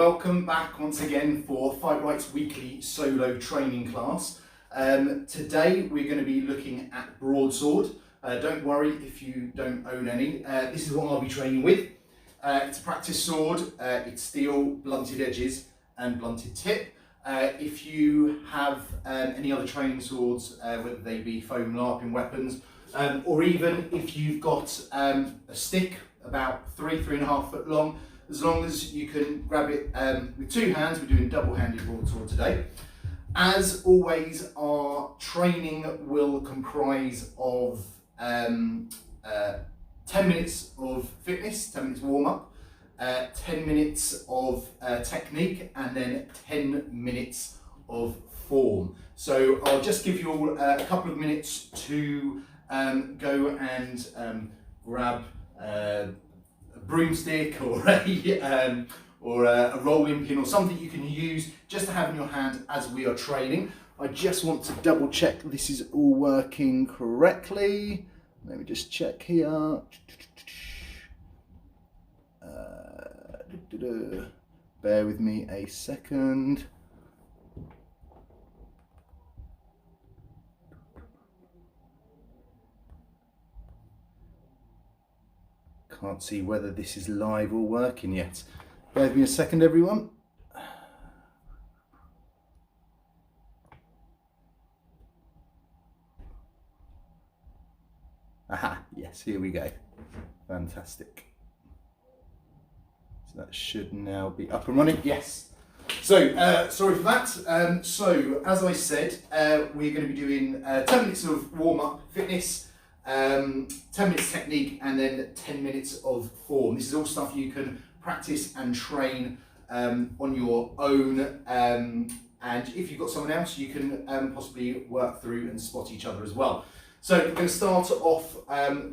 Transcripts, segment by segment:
welcome back once again for Fight Right's weekly solo training class. Today we're going to be looking at Broadsword. Don't worry if you don't own any. This is what I'll be training with. It's a practice sword. It's steel, blunted edges and blunted tip. If you have any other training swords, whether they be foam larping weapons, or even if you've got a stick about 3.5 foot long, as long as you can grab it with two hands. We're doing double-handed broadsword today. As always, our training will comprise of 10 minutes of fitness, 10 minutes warm-up, 10 minutes of technique, and then 10 minutes of form. So I'll just give you all a couple of minutes to go and grab a broomstick or a rolling pin or something you can use just to have in your hand as we are training. I just want to double check this is all working correctly. Let me just check here. Bear with me a second. Can't see whether this is live or working yet. Bear with me a second, everyone. Aha, yes, here we go. Fantastic. So that should now be up and running. Yes. So, sorry for that. So, as I said, we're going to be doing 10 minutes of warm-up fitness, 10 minutes technique, and then 10 minutes of form. This is all stuff you can practice and train on your own, and if you've got someone else, you can possibly work through and spot each other as well. So we're going to start off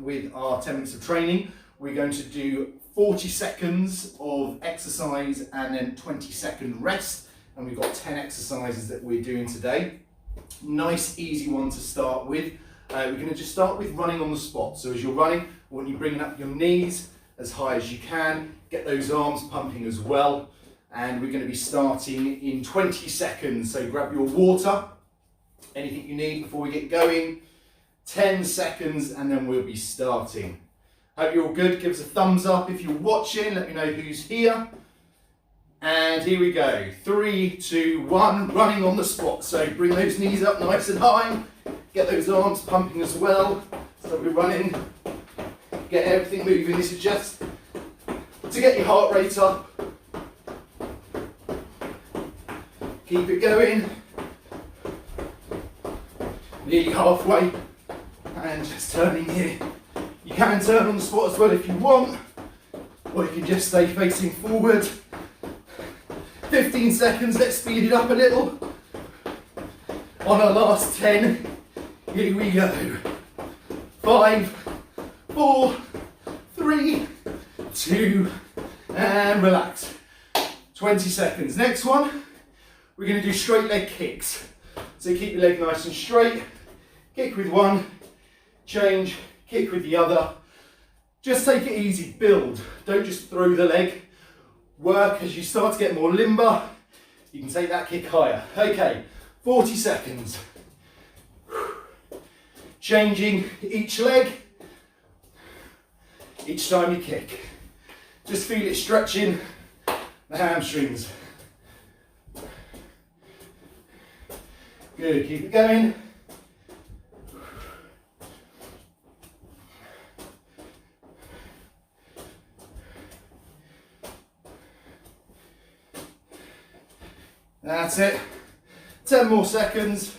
with our 10 minutes of training. We're going to do 40 seconds of exercise and then 20-second rest, and we've got 10 exercises that we're doing today. Nice easy one to start with. We're going to just start with running on the spot. So as you're running, I want you bringing up your knees as high as you can. Get those arms pumping as well. And we're going to be starting in 20 seconds. So grab your water, anything you need before we get going. 10 seconds and then we'll be starting. Hope you're all good. Give us a thumbs up if you're watching. Let me know who's here. And here we go. 3, 2, 1. Running on the spot. So bring those knees up nice and high. Get those arms pumping as well. So we're running, get everything moving. This is just to get your heart rate up. Keep it going. Nearly halfway. And just turning here. You can turn on the spot as well if you want, or you can just stay facing forward. 15 seconds, let's speed it up a little. On our last 10. Here we go. 5, 4, 3, 2, and relax. 20 seconds. Next one, we're going to do straight leg kicks. So keep your leg nice and straight. Kick with one, change, kick with the other. Just take it easy, build. Don't just throw the leg. Work as you start to get more limber. You can take that kick higher. Okay, 40 seconds. Changing each leg, each time you kick. Just feel it stretching the hamstrings. Good, keep it going. That's it. 10 more seconds.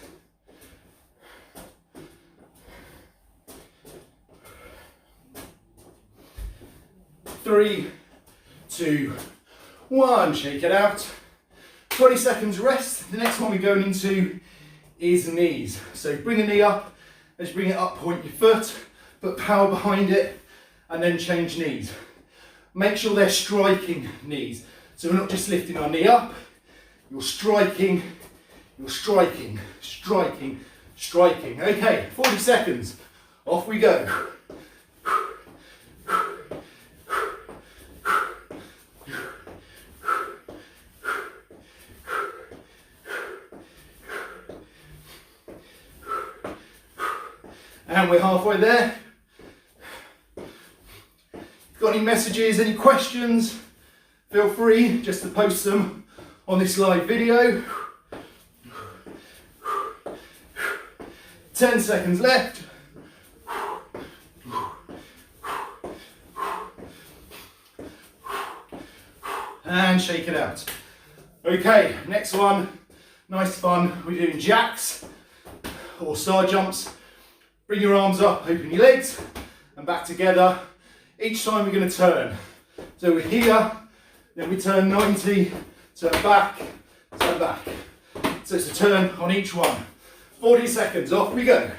3, 2, 1, shake it out. 20 seconds rest. The next one we're going into is knees. So bring a knee up, as you bring it up, point your foot, put power behind it, and then change knees. Make sure they're striking knees. So we're not just lifting our knee up, you're striking, striking. Okay, 40 seconds. Off we go. And we're halfway there. Got any messages, any questions? Feel free just to post them on this live video. 10 seconds left. And shake it out. Okay, next one, nice fun. We're doing jacks or star jumps. Bring your arms up, open your legs, and back together. Each time we're going to turn. So we're here, then we turn 90, turn back, turn back. So it's a turn on each one. 40 seconds, off we go.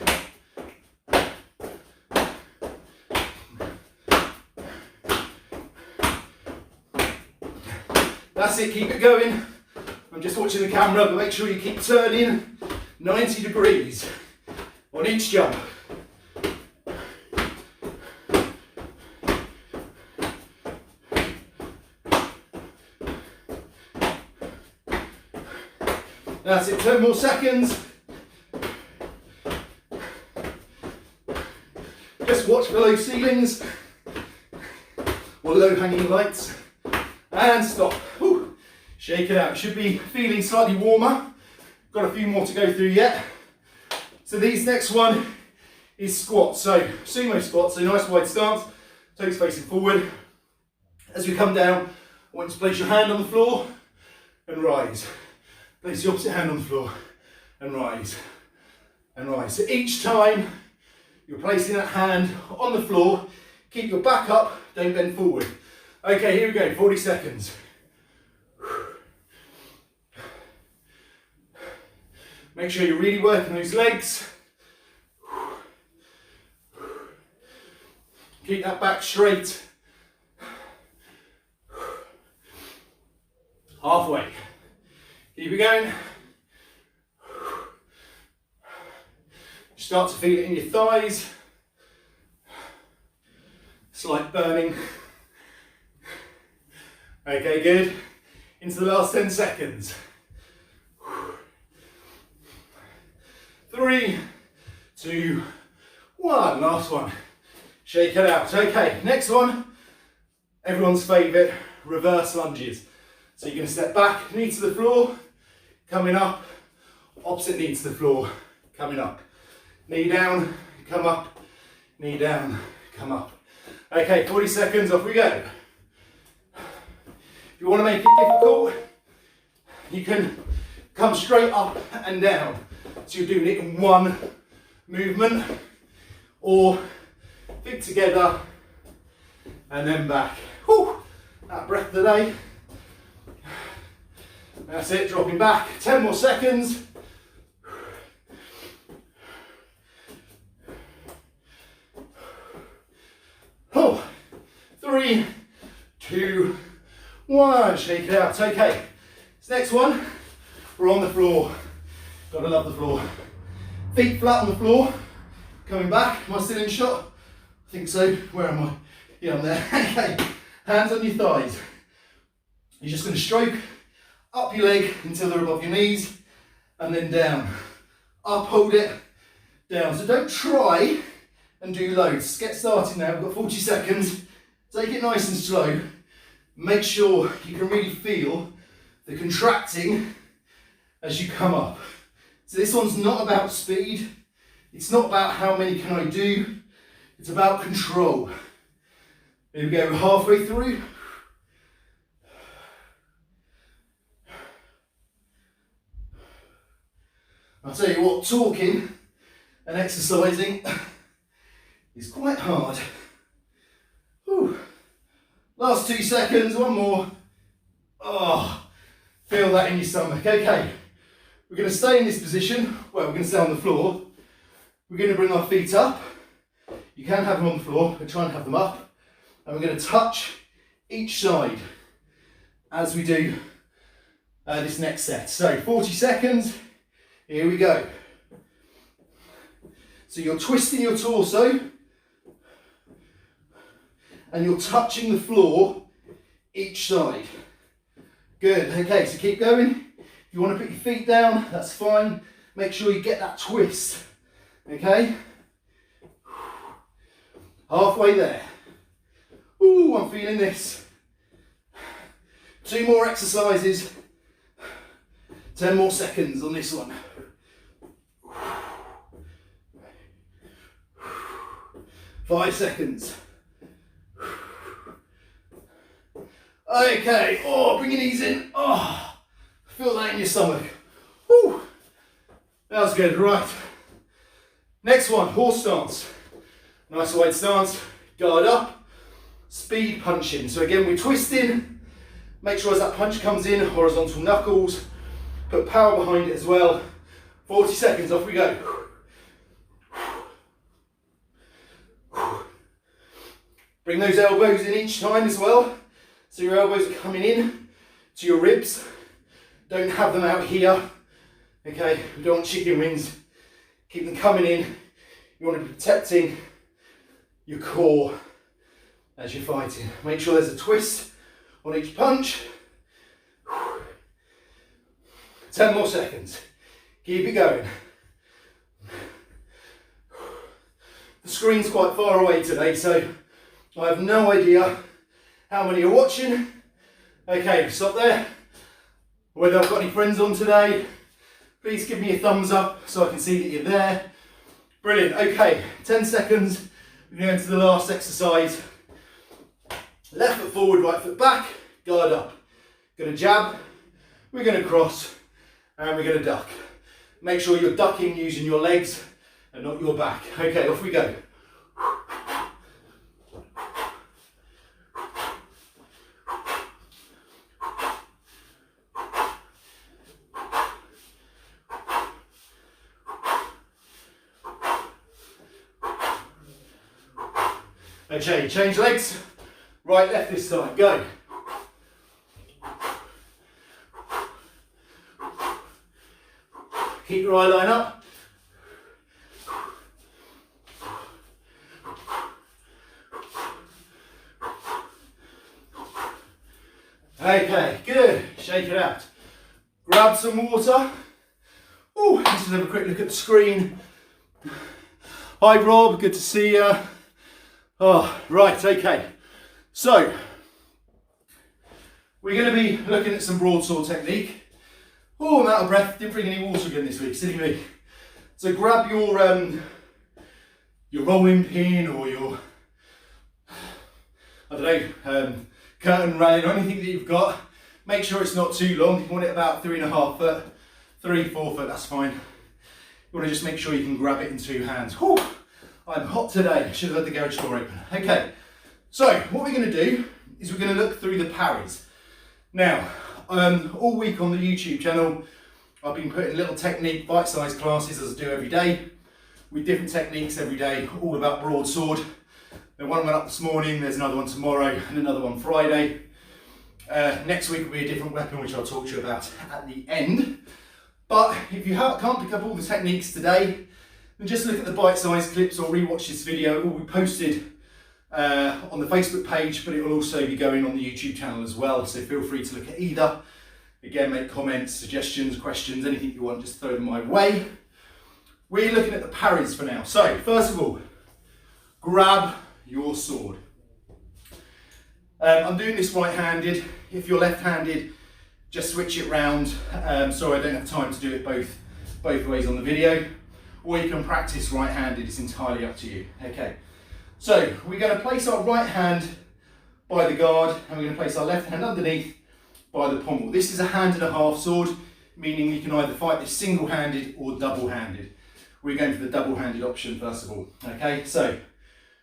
That's it, keep it going. I'm just watching the camera, but make sure you keep turning 90 degrees on each jump. That's it, 10 more seconds. Just watch for low ceilings or low hanging lights. And stop. Whew. Shake it out. You should be feeling slightly warmer. Got a few more to go through yet. So these next one is squats. So sumo squats, so nice wide stance, toes facing forward. As we come down, I want you to place your hand on the floor and rise. Place the opposite hand on the floor and rise. And rise. So each time you're placing that hand on the floor, keep your back up, don't bend forward. Okay, here we go, 40 seconds. Make sure you're really working those legs. Keep that back straight. Halfway. Keep it going. Start to feel it in your thighs. Slight burning. Okay, good. Into the last 10 seconds. 3, 2, 1. Last one. Shake it out. Okay, next one. Everyone's favourite, reverse lunges. So you're going to step back, knee to the floor, coming up, opposite knee to the floor, coming up. Knee down, come up, knee down, come up. Okay, 40 seconds, off we go. If you want to make it difficult, you can come straight up and down. So you're doing it in one movement, or feet together and then back. Whew, that breath today. That's it, dropping back. 10 more seconds. Oh, 3, 2, 1. Shake it out. Okay, this next one, we're on the floor. Gotta love the floor. Feet flat on the floor. Coming back. Am I still in shot? I think so. Where am I? Yeah, I'm there. Okay, hands on your thighs. You're just going to stroke up your leg until they're above your knees, and then down. Up, hold it, down. So don't try and do loads. Let's get started now. We've got 40 seconds. Take it nice and slow. Make sure you can really feel the contracting as you come up. So this one's not about speed. It's not about how many can I do. It's about control. Here we go, we're halfway through. I'll tell you what, talking and exercising is quite hard. Whew. Last 2 seconds, one more. Oh, feel that in your stomach. Okay, we're going to stay in this position. Well, we're going to stay on the floor. We're going to bring our feet up. You can have them on the floor, but try and have them up. And we're going to touch each side as we do this next set. So 40 seconds. Here we go. So you're twisting your torso and you're touching the floor each side. Good. Okay, so keep going. If you want to put your feet down, that's fine. Make sure you get that twist. Okay? Halfway there. Ooh, I'm feeling this. 2 more exercises. 10 more seconds on this one. 5 seconds. Okay, oh, bring your knees in. Oh, feel that in your stomach. Woo. That was good, right. Next one, horse stance. Nice wide stance, guard up, speed punching. So again, we're twisting. Make sure as that punch comes in, horizontal knuckles. Put power behind it as well. 40 seconds, off we go. Bring those elbows in each time as well. So your elbows are coming in to your ribs. Don't have them out here. Okay, we don't want chicken wings. Keep them coming in. You want to be protecting your core as you're fighting. Make sure there's a twist on each punch. 10 more seconds. Keep it going. The screen's quite far away today, so I have no idea how many are watching. Okay, stop there. Whether I've got any friends on today, please give me a thumbs up so I can see that you're there. Brilliant, okay, 10 seconds. We're going to the last exercise. Left foot forward, right foot back, guard up. Gonna jab, we're gonna cross, and we're gonna duck. Make sure you're ducking using your legs and not your back. Okay, off we go. Okay, change legs, right, left this time, go. Keep your eye line up. Okay, good, shake it out. Grab some water. Oh, let's just have a quick look at the screen. Hi Rob, good to see you. Oh, right, okay. So, we're going to be looking at some broadsword technique. Oh, I'm out of breath. Didn't bring any water again this week, silly me. So grab your rolling pin or your, I don't know, curtain rail or anything that you've got. Make sure it's not too long. You want it about 3.5 foot, 3-4 foot, that's fine. You want to just make sure you can grab it in 2 hands. Whew. I'm hot today, should have had the garage door open. Okay, so what we're going to do is we're going to look through the parries. Now, all week on the YouTube channel, I've been putting little technique bite-sized classes as I do every day, with different techniques every day, all about broadsword. The one went up this morning, there's another one tomorrow, and another one Friday. Next week will be a different weapon, which I'll talk to you about at the end. But if you can't pick up all the techniques today, then just look at the bite-sized clips or rewatch this video. It will be posted on the Facebook page, but it will also be going on the YouTube channel as well. So feel free to look at either. Again, make comments, suggestions, questions, anything you want, just throw them my way. We're looking at the parries for now. So first of all, grab your sword. I'm doing this right-handed. If you're left-handed, just switch it round. Sorry, I don't have time to do it both ways on the video. Or you can practice right-handed, it's entirely up to you. Okay, so we're going to place our right hand by the guard and we're going to place our left hand underneath by the pommel. This is a 1.5-hand sword, meaning you can either fight this single-handed or double-handed. We're going for the double-handed option first of all. Okay, so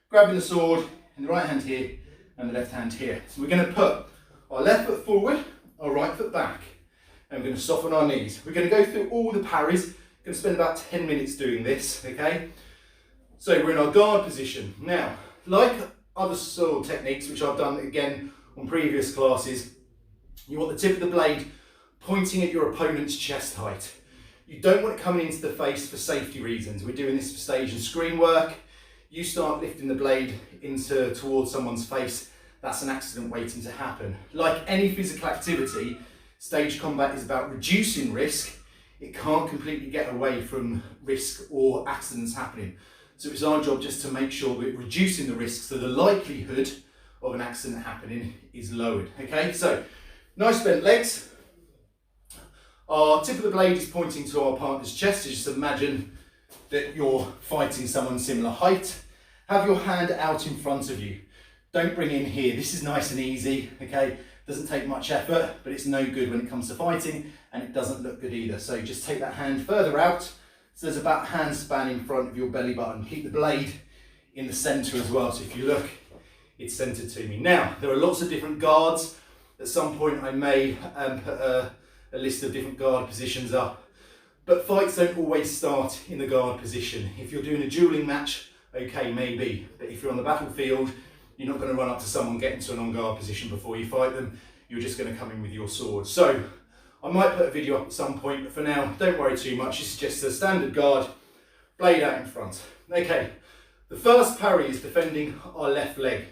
grabbing the sword in the right hand here and the left hand here. So we're going to put our left foot forward, our right foot back, and we're going to soften our knees. We're going to go through all the parries. Going to spend about 10 minutes doing this, okay? So we're in our guard position. Now, like other sword techniques, which I've done again on previous classes, you want the tip of the blade pointing at your opponent's chest height. You don't want it coming into the face for safety reasons. We're doing this for stage and screen work. You start lifting the blade towards someone's face, that's an accident waiting to happen. Like any physical activity, stage combat is about reducing risk. It can't completely get away from risk or accidents happening. So it's our job just to make sure we're reducing the risk so the likelihood of an accident happening is lowered. Okay, so nice bent legs. Our tip of the blade is pointing to our partner's chest. So just imagine that you're fighting someone similar height. Have your hand out in front of you. Don't bring in here. This is nice and easy, okay? Doesn't take much effort, but it's no good when it comes to fighting, and it doesn't look good either. So just take that hand further out. So there's about a hand span in front of your belly button. Keep the blade in the center as well. So if you look, it's centered to me. Now, there are lots of different guards. At some point, I may put a list of different guard positions up, but fights don't always start in the guard position. If you're doing a dueling match, okay, maybe, but if you're on the battlefield, you're not going to run up to someone, get into an on-guard position before you fight them. You're just going to come in with your sword. So I might put a video up at some point, but for now, don't worry too much. This is just a standard guard, blade out in front. Okay, the first parry is defending our left leg.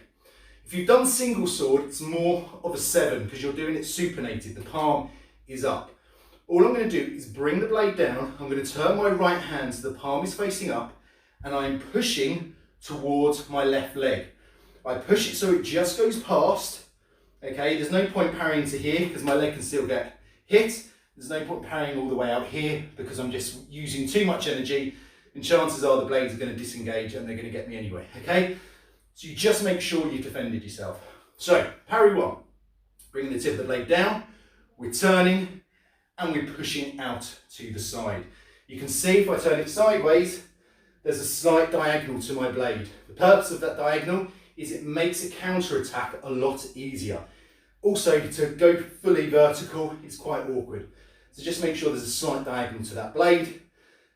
If you've done single sword, it's more of a 7 because you're doing it supinated. The palm is up. All I'm going to do is bring the blade down. I'm going to turn my right hand so the palm is facing up, and I'm pushing towards my left leg. I push it so it just goes past, okay? There's no point parrying to here because my leg can still get hit. There's no point parrying all the way out here because I'm just using too much energy, and chances are the blades are going to disengage and they're going to get me anyway, okay? So you just make sure you've defended yourself. So, parry 1. Bringing the tip of the blade down, we're turning, and we're pushing out to the side. You can see if I turn it sideways, there's a slight diagonal to my blade. The purpose of that diagonal is it makes a counter-attack a lot easier. Also, to go fully vertical is quite awkward. So just make sure there's a slight diagonal to that blade.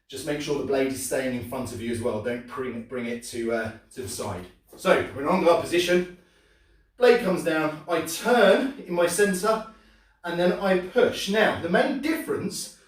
Just make sure the blade is staying in front of you as well. Don't bring it to the side. So, we're in on-guard position. Blade comes down, I turn in my centre, and then I push. Now, the main difference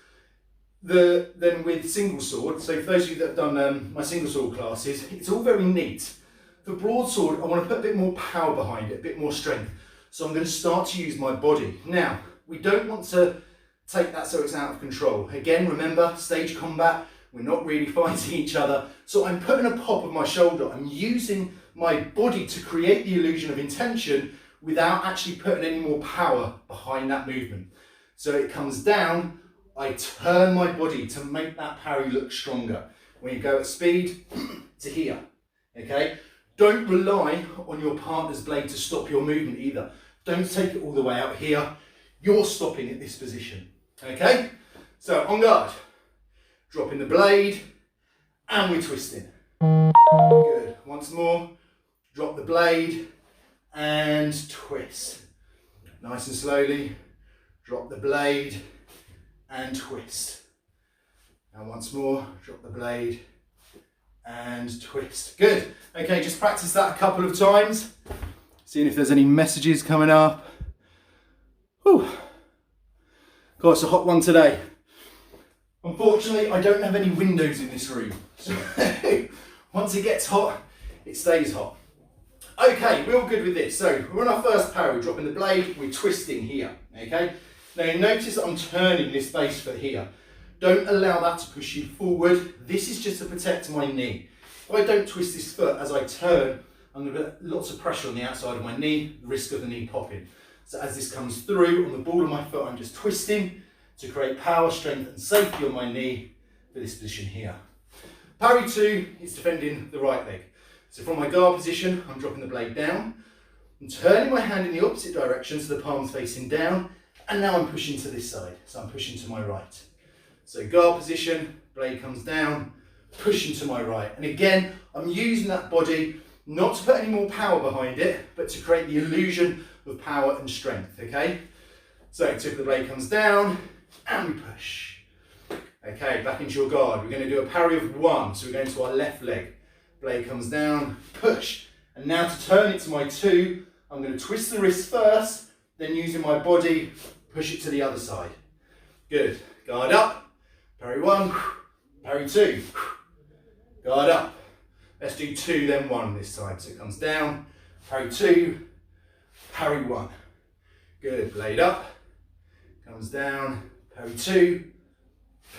than with single sword, so for those of you that have done my single sword classes, it's all very neat. For broadsword, I want to put a bit more power behind it, a bit more strength. So I'm going to start to use my body. Now, we don't want to take that so it's out of control. Again, remember, stage combat, we're not really fighting each other. So I'm putting a pop of my shoulder. I'm using my body to create the illusion of intention without actually putting any more power behind that movement. So it comes down, I turn my body to make that parry look stronger. When you go at speed, to here, okay? Don't rely on your partner's blade to stop your movement either. Don't take it all the way out here. You're stopping at this position, okay? So on guard, dropping the blade, and we're twisting. Good, once more, drop the blade, and twist. Nice and slowly, drop the blade, and twist. And once more, drop the blade, and twist. Good. Okay, just practice that a couple of times. Seeing if there's any messages coming up. Whew. God, it's a hot one today. Unfortunately, I don't have any windows in this room. So once it gets hot, it stays hot. Okay, we're all good with this. So we're on our first parry, dropping the blade, we're twisting here, okay? Now you notice that I'm turning this base foot here. Don't allow that to push you forward. This is just to protect my knee. If I don't twist this foot as I turn, I'm going to put lots of pressure on the outside of my knee, the risk of the knee popping. So as this comes through on the ball of my foot, I'm just twisting to create power, strength and safety on my knee for this position here. Parry 2 is defending the right leg. So from my guard position, I'm dropping the blade down. I'm turning my hand in the opposite direction so the palm's facing down, and now I'm pushing to this side. So I'm pushing to my right. So guard position, blade comes down, pushing to my right. And again, I'm using that body not to put any more power behind it, but to create the illusion of power and strength, okay? So tip of the blade comes down, and we push. Okay, back into your guard. We're going to do a parry of 1. So we're going to our left leg. Blade comes down, push. And now to turn it to my 2, I'm going to twist the wrist first, then using my body, push it to the other side. Good. Guard up. Parry 1, parry 2. Guard up. Let's do 2, then 1 this time. So it comes down, parry 2, parry 1. Good. Blade up. Comes down, parry 2,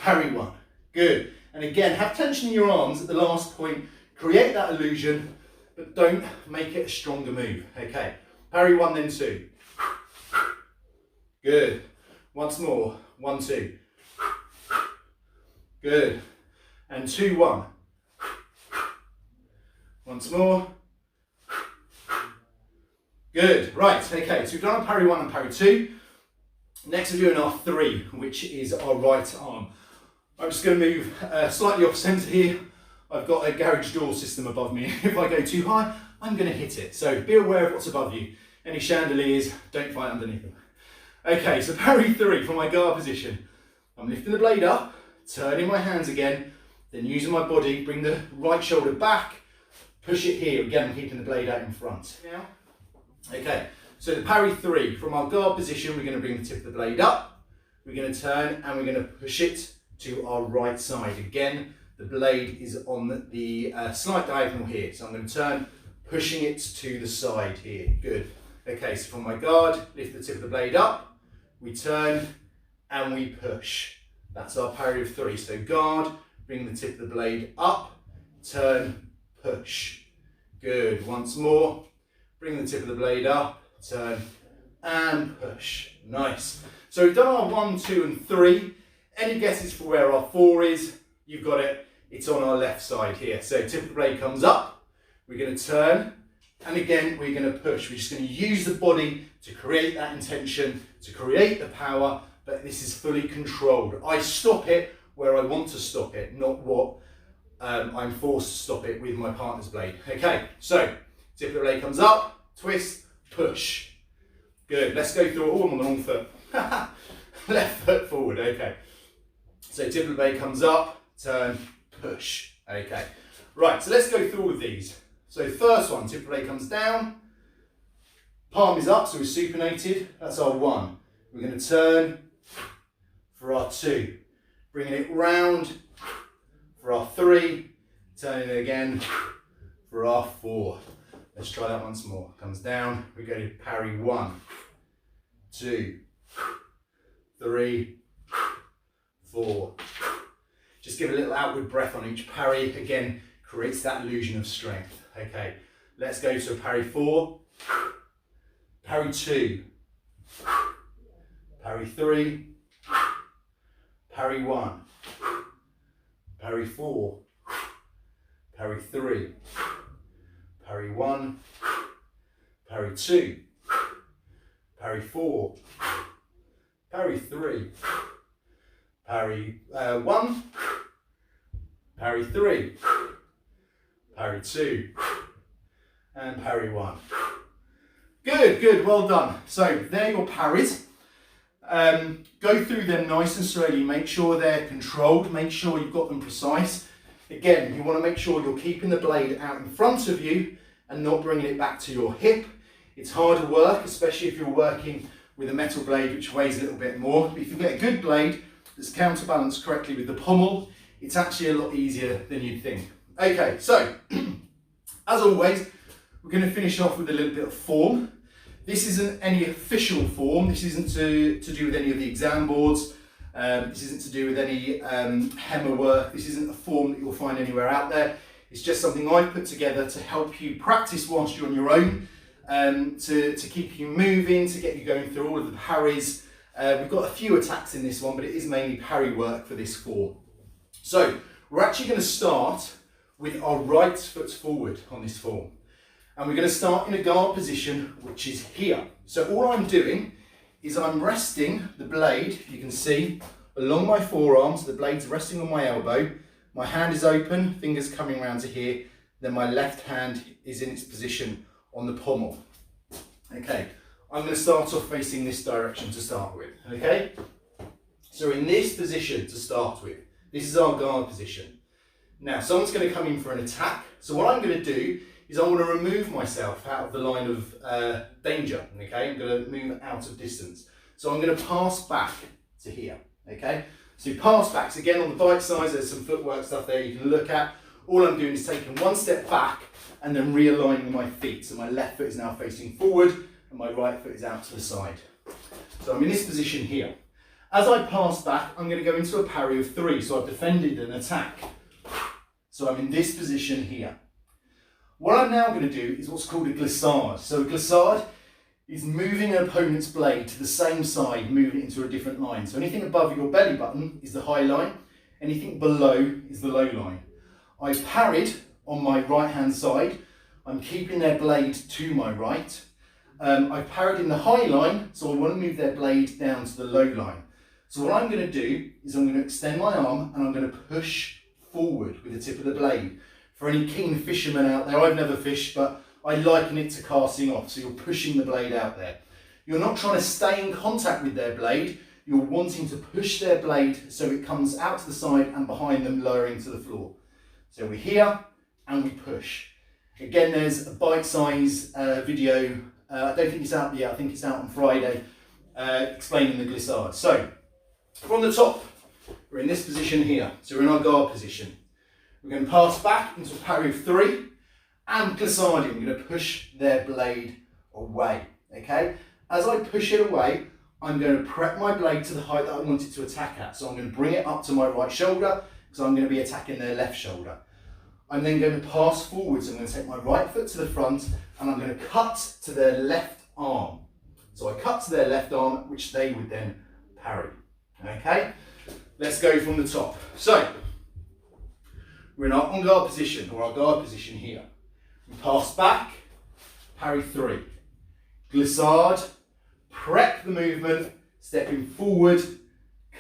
parry 1. Good. And again, have tension in your arms at the last point. Create that illusion, but don't make it a stronger move. Okay, parry 1, then 2. Good. Once more, 1, 2. Good. And 2, 1. Once more. Good. Right, okay, so we've done our parry 1 and parry 2. Next we're doing our 3, which is our right arm. I'm just going to move slightly off centre here. I've got a garage door system above me. If I go too high, I'm going to hit it. So be aware of what's above you. Any chandeliers, don't fight underneath them. Okay, so parry 3 from my guard position. I'm lifting the blade up, turning my hands again, then using my body, bring the right shoulder back, push it here. Again, I'm keeping the blade out in front. Now, okay, so the parry 3 from our guard position, we're going to bring the tip of the blade up, we're going to turn and we're going to push it to our right side. Again, the blade is on the slight diagonal here, so I'm going to turn, pushing it to the side here. Good. Okay, so from my guard, lift the tip of the blade up, we turn and we push. That's our parry of 3. So guard, bring the tip of the blade up, turn, push. Good. Once more, bring the tip of the blade up, turn and push. Nice. So we've done our 1, 2 and 3. Any guesses for where our 4 is? You've got it. It's on our left side here. So tip of the blade comes up, we're going to turn, and again we're going to push. We're just going to use the body to create that intention, to create the power, but this is fully controlled. I stop it where I want to stop it, not what I'm forced to stop it with my partner's blade. Okay, so tip of the blade comes up, twist, push. Good, let's go through it all. I'm on the wrong foot. Left foot forward, okay. So tip of the blade comes up, turn, push. Okay, right, so let's go through all of these. So first one, tip of the blade comes down, palm is up, so we're supinated. That's our 1. We're going to turn for our 2, bringing it round for our 3, turning it again for our 4. Let's try that once more. Comes down, we go to parry 1, 2, 3, 4. Just give a little outward breath on each parry. Again, creates that illusion of strength. Okay, let's go to a parry 4, parry 2, parry 3, parry 1, parry 4, parry 3, parry 1, parry 2, parry 4, parry 3, parry 1, parry 3, parry 2, and parry 1. Good, good, well done. So there are your parries. Go through them nice and slowly, make sure they're controlled, make sure you've got them precise. Again, you want to make sure you're keeping the blade out in front of you and not bringing it back to your hip. It's harder work, especially if you're working with a metal blade which weighs a little bit more. But if you get a good blade that's counterbalanced correctly with the pommel, it's actually a lot easier than you'd think. Okay, so as always, we're going to finish off with a little bit of form. This isn't any official form. This isn't to do with any of the exam boards. This isn't to do with any hammer work. This isn't a form that you'll find anywhere out there. It's just something I've put together to help you practice whilst you're on your own, to keep you moving, to get you going through all of the parries. We've got a few attacks in this one, but it is mainly parry work for this form. So we're actually going to start with our right foot forward on this form. And we're going to start in a guard position, which is here. So all I'm doing is I'm resting the blade, if you can see, along my forearm, so the blade's resting on my elbow. My hand is open, fingers coming around to here. Then my left hand is in its position on the pommel. Okay, I'm going to start off facing this direction to start with, okay? So in this position to start with, this is our guard position. Now, someone's going to come in for an attack. So what I'm going to do is I want to remove myself out of the line of danger, okay? I'm going to move out of distance. So I'm going to pass back to here, okay? So pass backs, again on the bike size, there's some footwork stuff there you can look at. All I'm doing is taking one step back and then realigning my feet. So my left foot is now facing forward and my right foot is out to the side. So I'm in this position here. As I pass back, I'm going to go into a parry of 3. So I've defended an attack. So I'm in this position here. What I'm now going to do is what's called a glissade. So a glissade is moving an opponent's blade to the same side, moving it into a different line. So anything above your belly button is the high line, anything below is the low line. I parried on my right hand side, I'm keeping their blade to my right. I've parried in the high line, so I want to move their blade down to the low line. So what I'm going to do is I'm going to extend my arm and I'm going to push forward with the tip of the blade. For any keen fishermen out there, I've never fished, but I liken it to casting off. So you're pushing the blade out there. You're not trying to stay in contact with their blade. You're wanting to push their blade so it comes out to the side and behind them, lowering to the floor. So we're here and we push. Again, there's a bite-size video. I don't think it's out yet. I think it's out on Friday, explaining the glissade. So from the top, we're in this position here. So we're in our guard position. We're going to pass back into a Parry Three and glissade. I'm going to push their blade away. Okay? As I push it away, I'm going to prep my blade to the height that I want it to attack at. So I'm going to bring it up to my right shoulder because I'm going to be attacking their left shoulder. I'm then going to pass forwards. I'm going to take my right foot to the front and I'm going to cut to their left arm. So I cut to their left arm, which they would then parry. Okay? Let's go from the top. So we're in our on guard position, or our guard position here. We pass back, Parry Three. Glissade, prep the movement, stepping forward,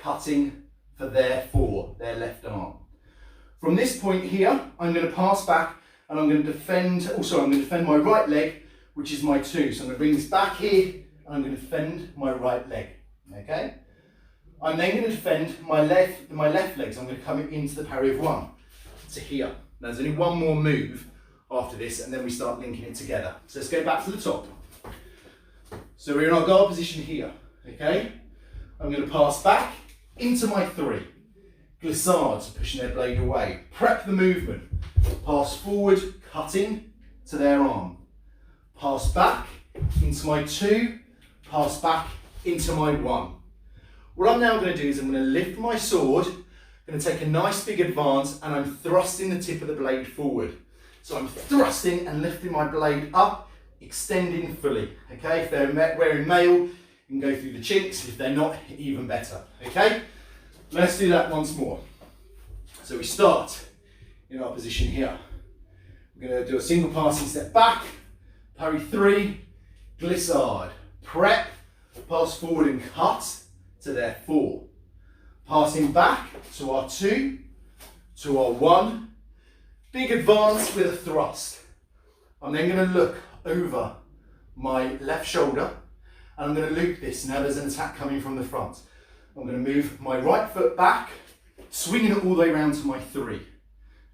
cutting for their left arm. From this point here, I'm going to pass back and I'm going to defend, I'm going to defend my right leg, which is my 2. So I'm going to bring this back here and I'm going to defend my right leg. Okay? I'm then going to defend my left leg, so I'm going to come into the parry of 1 to here. Now, there's only one more move after this and then we start linking it together. So let's go back to the top. So we're in our guard position here, okay? I'm going to pass back into my 3. Glissades, pushing their blade away. Prep the movement. Pass forward, cutting to their arm. Pass back into my 2. Pass back into my 1. What I'm now going to do is I'm going to lift my sword. I'm going to take a nice big advance and I'm thrusting the tip of the blade forward. So I'm thrusting and lifting my blade up, extending fully. Okay, if they're wearing mail, you can go through the chinks. If they're not, even better. Okay, let's do that once more. So we start in our position here. We're going to do a single passing step back, Parry Three, glissade, prep, pass forward and cut to their 4. Passing back to our 2, to our 1, big advance with a thrust. I'm then going to look over my left shoulder and I'm going to loop this. Now there's an attack coming from the front. I'm going to move my right foot back, swinging it all the way around to my 3,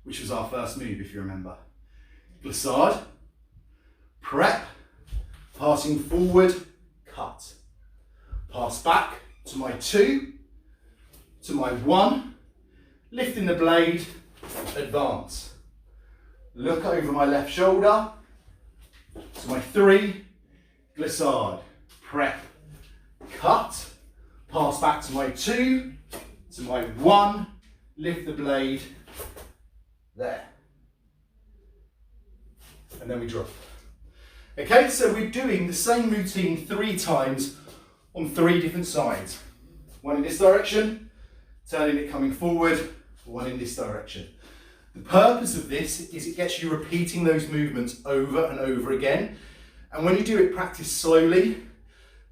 which was our first move if you remember. Glissade, prep, passing forward, cut. Pass back to my 2, to my 1, lifting the blade, advance. Look over my left shoulder, to my 3, glissade, prep, cut, pass back to my 2, to my 1, lift the blade, there. And then we drop. Okay, so we're doing the same routine 3 times on 3 different sides. 1 in this direction, turning it coming forward, 1 in this direction. The purpose of this is it gets you repeating those movements over and over again. And when you do it, practice slowly,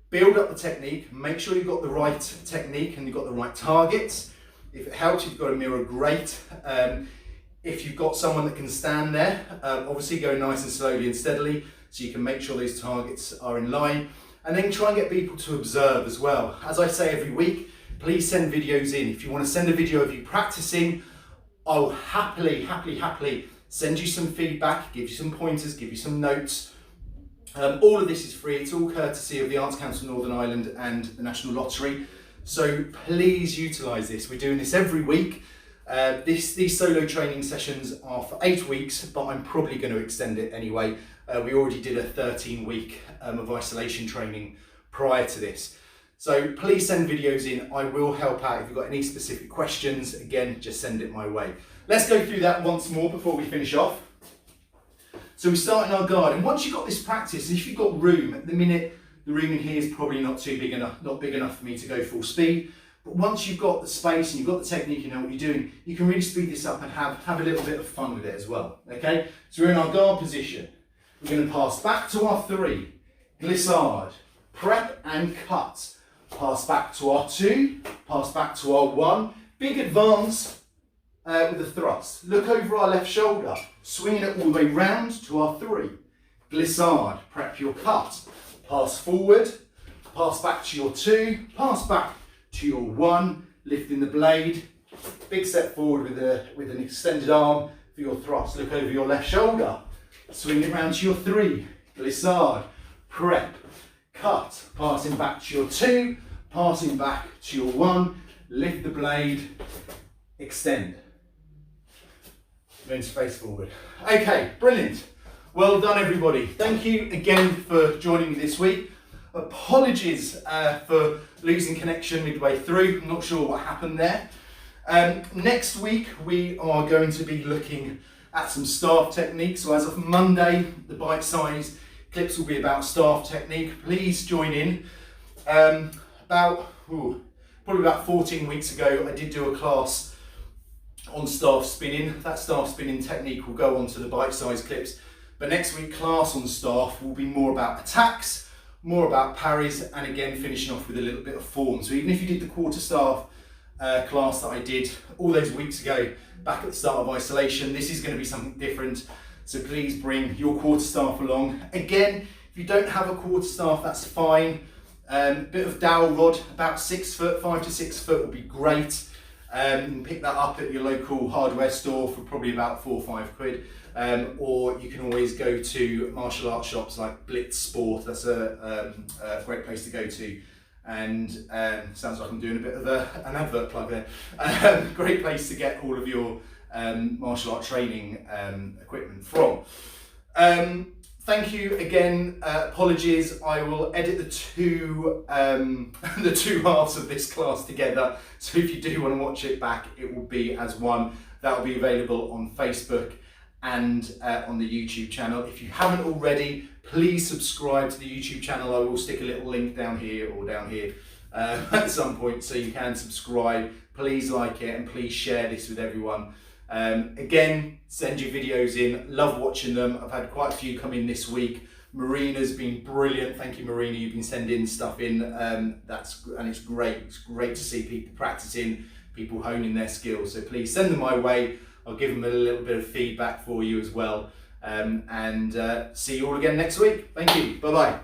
build up the technique, make sure you've got the right technique and you've got the right targets. If it helps, you've got a mirror, great. If you've got someone that can stand there, obviously go nice and slowly and steadily so you can make sure those targets are in line. And then try and get people to observe as well. As I say every week, please send videos in. If you want to send a video of you practicing, I'll happily send you some feedback, give you some pointers, give you some notes. All of this is free. It's all courtesy of the Arts Council Northern Ireland and the National Lottery. So please utilise this. We're doing this every week. These solo training sessions are for 8 weeks, but I'm probably going to extend it anyway. We already did a 13-week of isolation training prior to this. So please send videos in. I will help out. If you've got any specific questions, again, just send it my way. Let's go through that once more before we finish off. So we start in our guard, and once you've got this practice, and if you've got room, at the minute, the room in here is probably not big enough for me to go full speed. But once you've got the space and you've got the technique, you know what you're doing, you can really speed this up and have a little bit of fun with it as well, okay? So we're in our guard position. We're going to pass back to our 3, glissade, prep and cut. Pass back to our 2, pass back to our 1. Big advance with a thrust. Look over our left shoulder, swinging it all the way round to our 3. Glissade, prep your cut. Pass forward, pass back to your 2, pass back to your 1, lifting the blade. Big step forward with an extended arm for your thrust. Look over your left shoulder, swing it round to your 3. Glissade, prep, cut, passing back to your 2, passing back to your 1, lift the blade, extend. Then face forward. Okay, brilliant. Well done everybody. Thank you again for joining me this week. Apologies for losing connection midway through. I'm not sure what happened there. Next week we are going to be looking at some staff techniques. So as of Monday, the bite-size clips will be about staff technique. Please join in. Probably about 14 weeks ago, I did do a class on staff spinning. That staff spinning technique will go on to the bite-size clips. But next week, class on staff will be more about attacks, more about parries, and again, finishing off with a little bit of form. So even if you did the quarter staff class that I did all those weeks ago, back at the start of isolation, this is going to be something different. So please bring your quarter staff along. Again, if you don't have a quarter staff, that's fine. Bit of dowel rod, about 6 foot, 5 to 6 foot would be great. You can pick that up at your local hardware store for probably about 4 or 5 quid. Or you can always go to martial arts shops like Blitz Sport. That's a great place to go to. And sounds like I'm doing a bit of an advert plug there. Great place to get all of your martial art training equipment from. Thank you again. Apologies. I will edit the two halves of this class together. So if you do want to watch it back, it will be as one. That will be available on Facebook and on the YouTube channel. If you haven't already, please subscribe to the YouTube channel. I will stick a little link down here or down here at some point so you can subscribe. Please like it and please share this with everyone. Again, send your videos in. Love watching them. I've had quite a few come in this week. Marina's been brilliant. Thank you, Marina. You've been sending stuff in. And it's great. It's great to see people practicing, people honing their skills. So please send them my way. I'll give them a little bit of feedback for you as well. And see you all again next week. Thank you. Bye-bye.